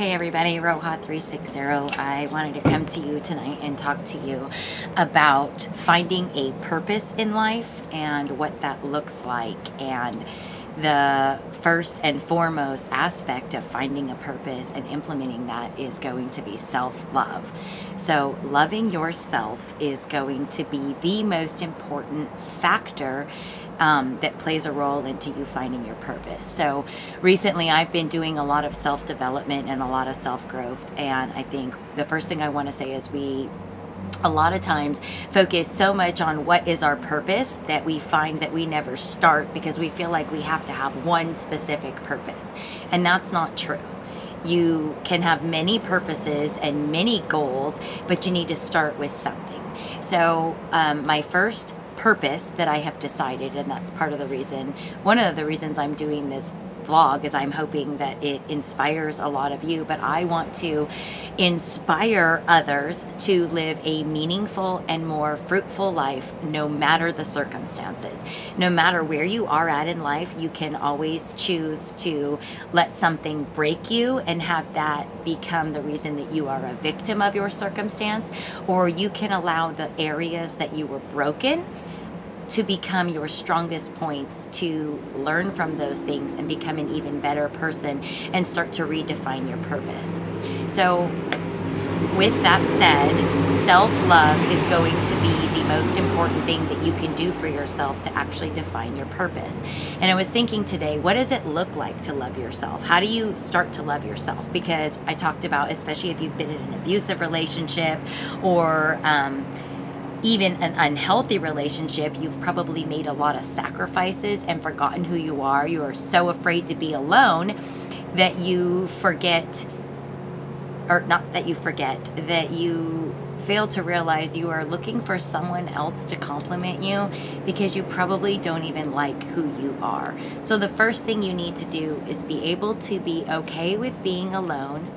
Hey everybody, Roha360. I wanted to come to you tonight and talk to you about finding a purpose in life and what that looks like. And the first and foremost aspect of finding a purpose and implementing that is going to be self-love. So loving yourself is going to be the most important factor that plays a role into you finding your purpose. So recently I've been doing a lot of self-development and a lot of self-growth, and I think the first thing I want to say is we a lot of times focus so much on what is our purpose that we find that we never start because we feel like we have to have one specific purpose, and that's not true. You can have many purposes and many goals, but you need to start with something. So my first purpose that I have decided, and that's part of the reason, one of the reasons I'm doing this vlog is I'm hoping that it inspires a lot of you, but I want to inspire others to live a meaningful and more fruitful life no matter the circumstances. No matter where you are at in life, you can always choose to let something break you and have that become the reason that you are a victim of your circumstance, or you can allow the areas that you were broken to become your strongest points, to learn from those things and become an even better person and start to redefine your purpose. So with that said, self-love is going to be the most important thing that you can do for yourself to actually define your purpose. And I was thinking today, what does it look like to love yourself? How do you start to love yourself? Because I talked about, especially if you've been in an abusive relationship or even an unhealthy relationship, you've probably made a lot of sacrifices and forgotten who you are. You are so afraid to be alone that you forget, or not that you forget, that you fail to realize you are looking for someone else to compliment you because you probably don't even like who you are. So the first thing you need to do is be able to be okay with being alone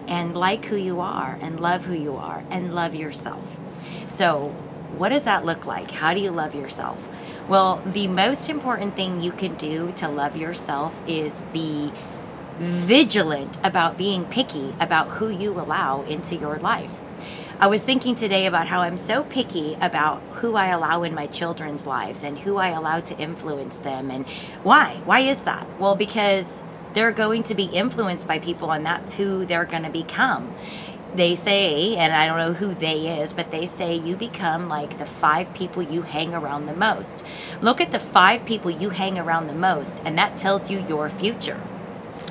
and like who you are and love who you are and love yourself. So what does that look like? How do you love yourself? Well, the most important thing you can do to love yourself is be vigilant about being picky about who you allow into your life. I was thinking today about how I'm so picky about who I allow in my children's lives and who I allow to influence them, and why? Why is that? Well, because they're going to be influenced by people, and that's who they're going to become. They say, and I don't know who they is, but they say you become like the 5 people you hang around the most. Look at the 5 people you hang around the most, and that tells you your future.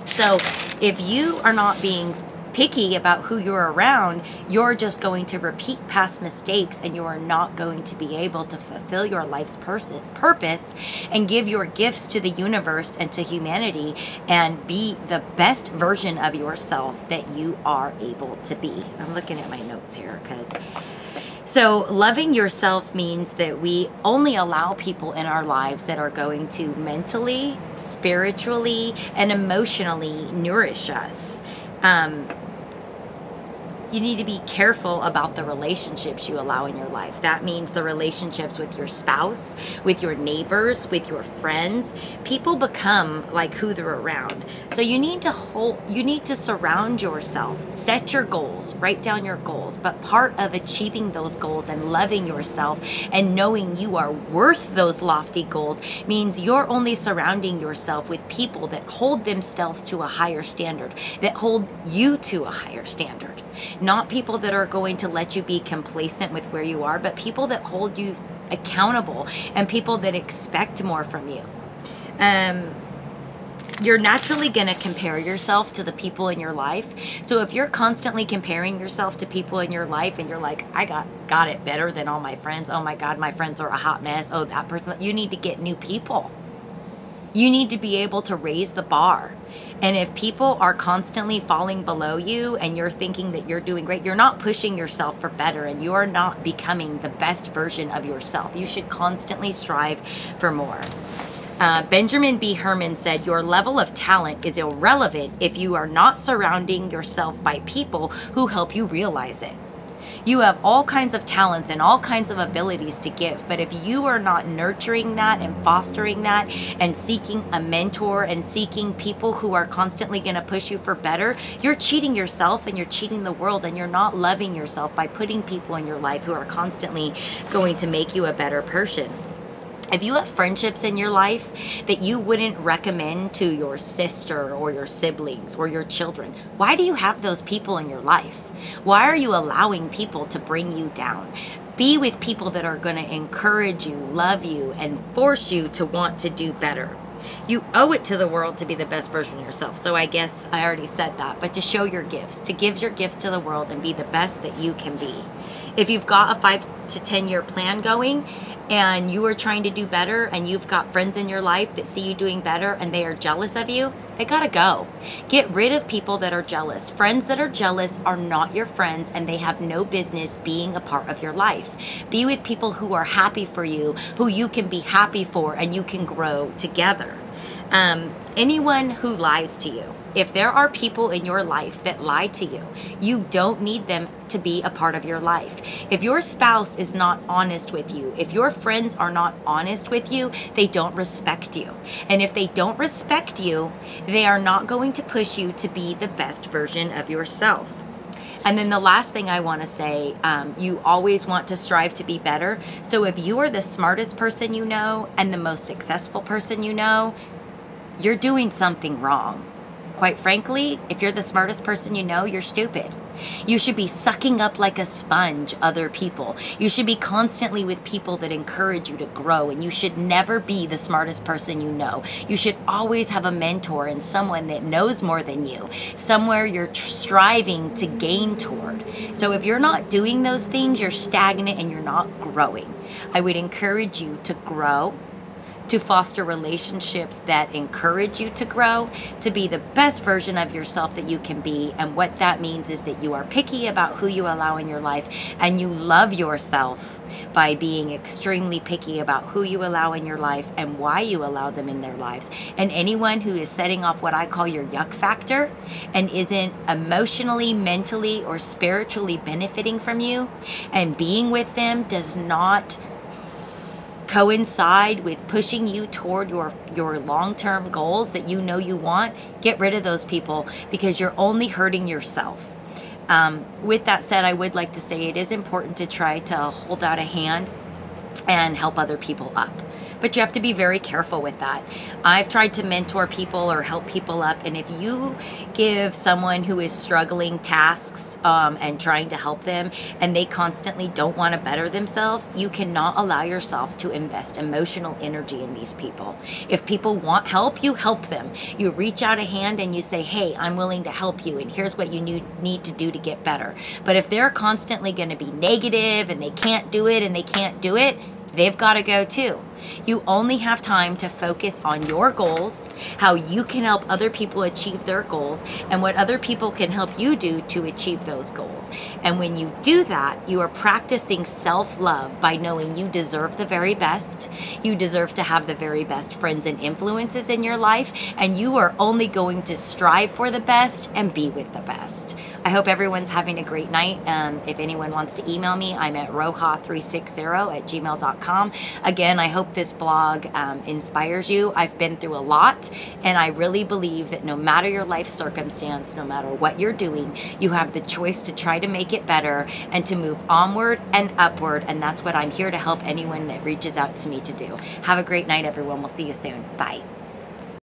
So if you are not being picky about who you're around, you're just going to repeat past mistakes, and you are not going to be able to fulfill your life's purpose and give your gifts to the universe and to humanity and be the best version of yourself that you are able to be. I'm looking at my notes here so loving yourself means that we only allow people in our lives that are going to mentally, spiritually, and emotionally nourish us. You need to be careful about the relationships you allow in your life. That means the relationships with your spouse, with your neighbors, with your friends. People become like who they're around. So you need to surround yourself, set your goals, write down your goals. But part of achieving those goals and loving yourself and knowing you are worth those lofty goals means you're only surrounding yourself with people that hold themselves to a higher standard, that hold you to a higher standard. Not people that are going to let you be complacent with where you are, but people that hold you accountable and people that expect more from you. You're naturally going to compare yourself to the people in your life. So if you're constantly comparing yourself to people in your life and you're like, I got it better than all my friends. Oh my God, my friends are a hot mess. Oh, that person. You need to get new people. You need to be able to raise the bar. And if people are constantly falling below you and you're thinking that you're doing great, you're not pushing yourself for better and you're not becoming the best version of yourself. You should constantly strive for more. Benjamin B. Herman said, your level of talent is irrelevant if you are not surrounding yourself by people who help you realize it. You have all kinds of talents and all kinds of abilities to give, but if you are not nurturing that and fostering that and seeking a mentor and seeking people who are constantly going to push you for better, you're cheating yourself and you're cheating the world, and you're not loving yourself by putting people in your life who are constantly going to make you a better person. If you have friendships in your life that you wouldn't recommend to your sister or your siblings or your children, why do you have those people in your life? Why are you allowing people to bring you down? Be with people that are going to encourage you, love you, and force you to want to do better. You owe it to the world to be the best version of yourself. So I guess I already said that, but to show your gifts, to give your gifts to the world and be the best that you can be. If you've got a 5 to 10 year plan going and you are trying to do better and you've got friends in your life that see you doing better and they are jealous of you, they gotta go. Get rid of people that are jealous. Friends that are jealous are not your friends, and they have no business being a part of your life. Be with people who are happy for you, who you can be happy for, and you can grow together. Anyone who lies to you, if there are people in your life that lie to you, you don't need them to be a part of your life. If your spouse is not honest with you, if your friends are not honest with you, they don't respect you. And if they don't respect you, they are not going to push you to be the best version of yourself. And then the last thing I want to say, you always want to strive to be better. So if you are the smartest person you know and the most successful person you know, you're doing something wrong. Quite frankly, if you're the smartest person you know, you're stupid. You should be sucking up like a sponge other people. You should be constantly with people that encourage you to grow, and you should never be the smartest person you know. You should always have a mentor and someone that knows more than you, somewhere you're striving to gain toward. So if you're not doing those things, you're stagnant and you're not growing. I would encourage you to grow, to foster relationships that encourage you to grow, to be the best version of yourself that you can be. And what that means is that you are picky about who you allow in your life, and you love yourself by being extremely picky about who you allow in your life and why you allow them in their lives. And anyone who is setting off what I call your yuck factor and isn't emotionally, mentally, or spiritually benefiting from you, and being with them does not coincide with pushing you toward your long-term goals that you know you want, get rid of those people, because you're only hurting yourself. With that said, I would like to say it is important to try to hold out a hand and help other people up. But you have to be very careful with that. I've tried to mentor people or help people up, and if you give someone who is struggling tasks and trying to help them, and they constantly don't want to better themselves, you cannot allow yourself to invest emotional energy in these people. If people want help, you help them. You reach out a hand and you say, hey, I'm willing to help you, and here's what you need to do to get better. But if they're constantly going to be negative and they can't do it and they can't do it, they've got to go too. You only have time to focus on your goals, how you can help other people achieve their goals, and what other people can help you do to achieve those goals. And when you do that, you are practicing self-love by knowing you deserve the very best. You deserve to have the very best friends and influences in your life, and you are only going to strive for the best and be with the best. I hope everyone's having a great night. If anyone wants to email me, I'm at roja360@gmail.com. Again, I hope this blog inspires you. I've been through a lot, and I really believe that no matter your life circumstance, no matter what you're doing, you have the choice to try to make it better and to move onward and upward, and that's what I'm here to help anyone that reaches out to me to do. Have a great night, everyone. We'll see you soon. Bye.